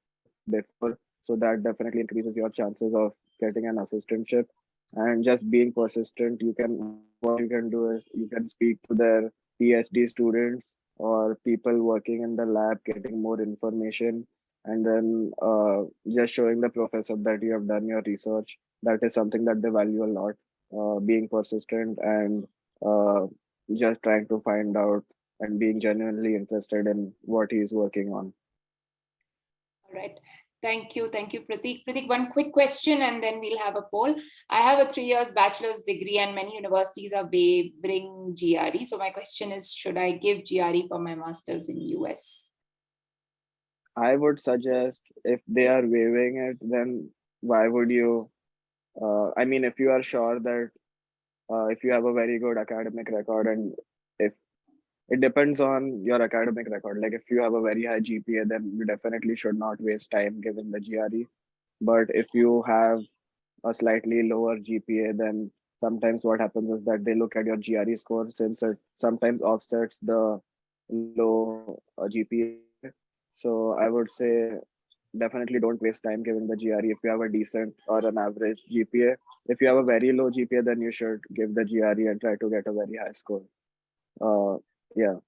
before. So that definitely increases your chances of getting an assistantship. And just being persistent, what you can do is you can speak to their PhD students or people working in the lab, getting more information, and then just showing the professor that you have done your research. That is something that they value a lot, being persistent and just trying to find out and being genuinely interested in what he is working on. All right. Thank you, Pratik. Pratik, one quick question and then we'll have a poll. I have a 3 years bachelor's degree and many universities are waiving GRE. So my question is, should I give GRE for my master's in US? I would suggest, if they are waiving it, then why would you? I mean, if you are sure that if you have a very good academic record, and if it depends on your academic record, like if you have a very high GPA, then you definitely should not waste time giving the GRE. But if you have a slightly lower GPA, then sometimes what happens is that they look at your GRE score, since it sometimes offsets the low GPA. So I would say definitely don't waste time giving the GRE if you have a decent or an average GPA. If you have a very low GPA, then you should give the GRE and try to get a very high score. Yeah.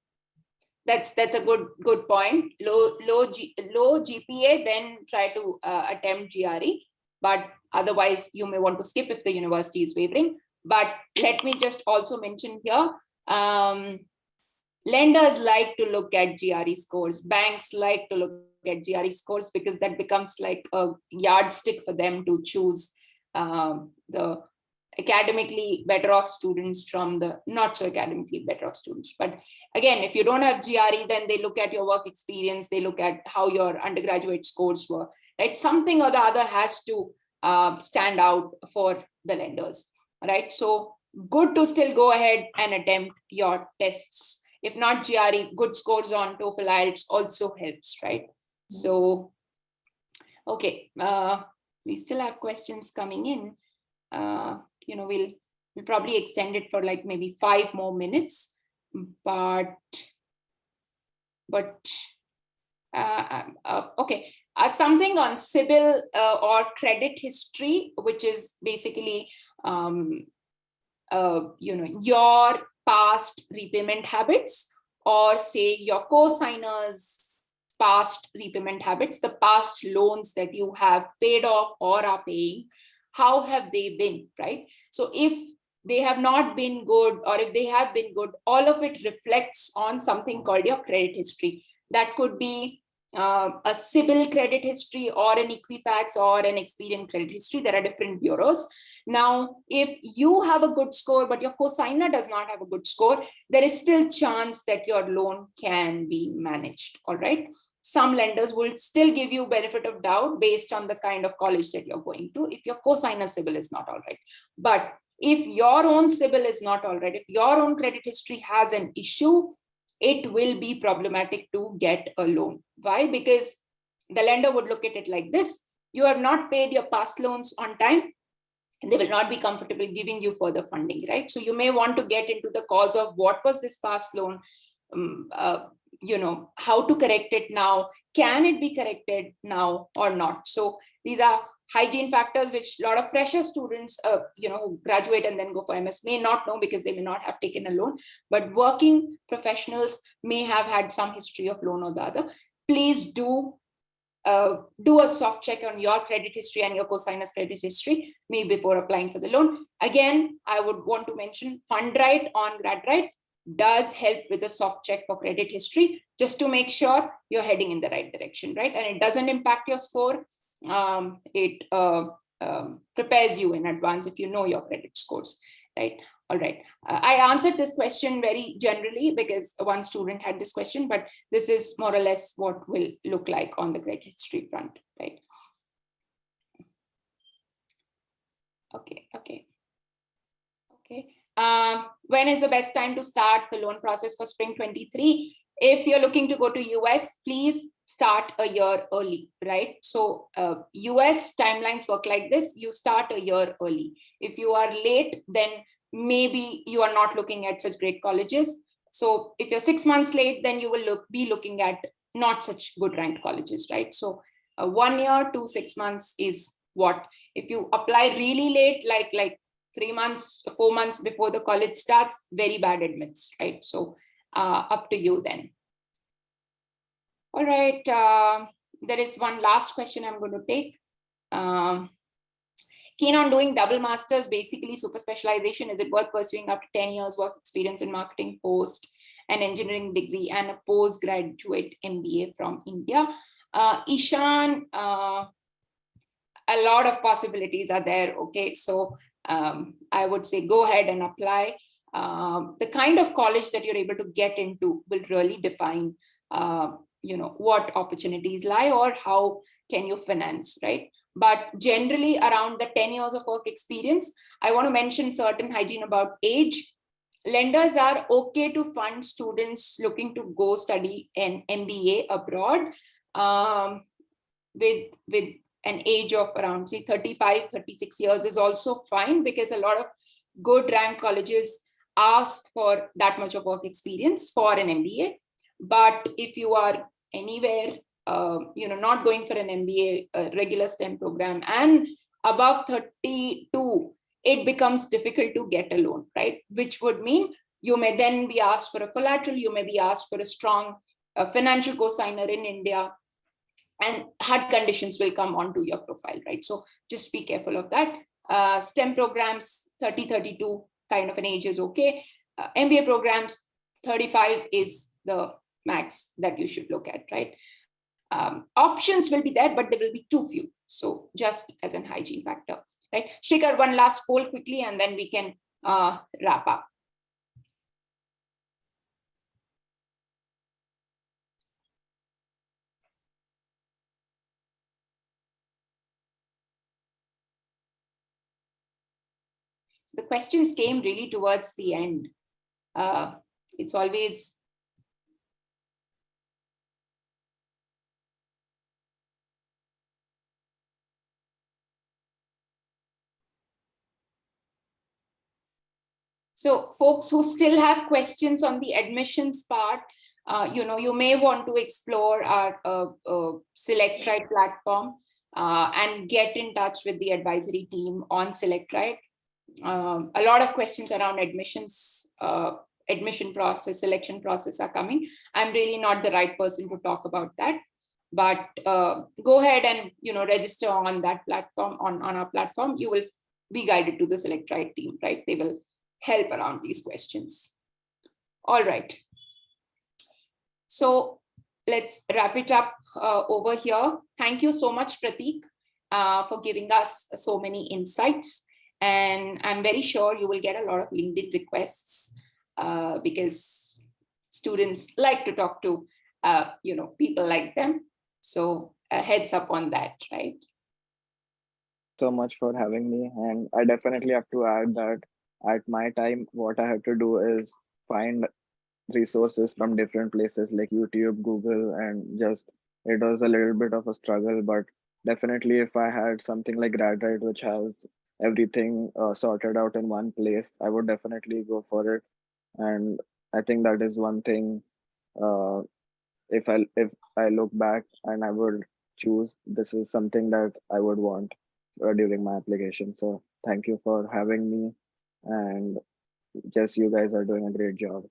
That's a good point. Low GPA, then try to attempt GRE. But otherwise, you may want to skip if the university is waiving. But let me just also mention here, lenders like to look at GRE scores. Banks like to look at GRE scores because that becomes like a yardstick for them to choose the academically better off students from the not so academically better off students. But again, if you don't have GRE, then they look at your work experience, they look at how your undergraduate scores were, right? Something or the other has to stand out for the lenders, right? So good to still go ahead and attempt your tests. If not GRE, good scores on TOEFL, IELTS also helps, right? So, okay, we still have questions coming in. We'll probably extend it for like maybe 5 more minutes, but okay. Something on CIBIL or credit history, which is basically your past repayment habits, or say your co-signers past repayment habits, the past loans that you have paid off or are paying, how have they been, right? So if they have not been good, or if they have been good, all of it reflects on something called your credit history. That could be a CIBIL credit history or an Equifax or an Experian credit history. There are different bureaus. Now, if you have a good score, but your co-signer does not have a good score, there is still chance that your loan can be managed, all right? Some lenders will still give you benefit of doubt based on the kind of college that you're going to, if your co-signer CIBIL is not all right. But if your own CIBIL is not all right, if your own credit history has an issue, it will be problematic to get a loan. Why? Because the lender would look at it like this: you have not paid your past loans on time, and they will not be comfortable giving you further funding, right? So you may want to get into the cause of what was this past loan, how to correct it now, can it be corrected now or not? So these are hygiene factors which a lot of fresher students, who graduate and then go for MS may not know, because they may not have taken a loan, but working professionals may have had some history of loan or the other. Please do a soft check on your credit history and your co-signer's credit history, maybe before applying for the loan. Again, I would want to mention FundRight on GradRight does help with a soft check for credit history, just to make sure you're heading in the right direction, right? And it doesn't impact your score. It prepares you in advance if you know your credit scores, right? All right. I answered this question very generally because one student had this question, but this is more or less what will look like on the credit history front, right? Okay. When is the best time to start the loan process for spring 23? If you're looking to go to US, please start a year early, right? So US timelines work like this: you start a year early. If you are late, then maybe you are not looking at such great colleges. So if you're 6 months late, then you will be looking at not such good ranked colleges, right? So 1 year to 6 months is what. If you apply really late, like 3 months, 4 months before the college starts, very bad admits, right? So up to you then. All right, there is one last question I'm going to take. Keen on doing double masters, basically super specialization. Is it worth pursuing after 10 years work experience in marketing post an engineering degree and a postgraduate MBA from India? Ishan, a lot of possibilities are there. Okay, so I would say go ahead and apply. The kind of college that you're able to get into will really define what opportunities lie or how can you finance, right? But generally around the 10 years of work experience, I want to mention certain hygiene about age. Lenders are okay to fund students looking to go study an MBA abroad with an age of around, say, 35, 36 years is also fine, because a lot of good ranked colleges ask for that much of work experience for an MBA. But if you are anywhere, not going for an MBA, a regular STEM program, and above 32, it becomes difficult to get a loan, right? Which would mean you may then be asked for a collateral, you may be asked for a strong financial co-signer in India, and hard conditions will come onto your profile, right? So just be careful of that. STEM programs, 30, 32 kind of an age is okay. MBA programs, 35 is the max that you should look at, right? Options will be there, but there will be too few. So just as an hygiene factor. right? Shikhar, one last poll quickly, and then we can wrap up. The questions came really towards the end. It's always so folks who still have questions on the admissions part, you may want to explore our SelectRight platform and get in touch with the advisory team on SelectRight. A lot of questions around admissions, admission process, selection process are coming. I'm really not the right person to talk about that, but go ahead and register on that platform, on our platform. You will be guided to the SelectRight team, right? They will help around these questions. All right. So let's wrap it up over here. Thank you so much, Pratik, for giving us so many insights. And I'm very sure you will get a lot of LinkedIn requests because students like to talk to people like them. So a heads up on that, right? So much for having me. And I definitely have to add that at my time, what I had to do is find resources from different places like YouTube, Google, and just it was a little bit of a struggle. But definitely, if I had something like GradRight, which has everything sorted out in one place, I would definitely go for it. And I think that is one thing. If I look back and I would choose, this is something that I would want during my application. So thank you for having me, and just you guys are doing a great job.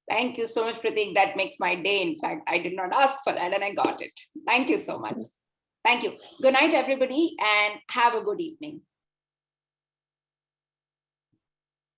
Thank you so much, Pratik. That makes my day. In fact, I did not ask for that and I got it. Thank you so much. Thank you. Good night, everybody, and have a good evening.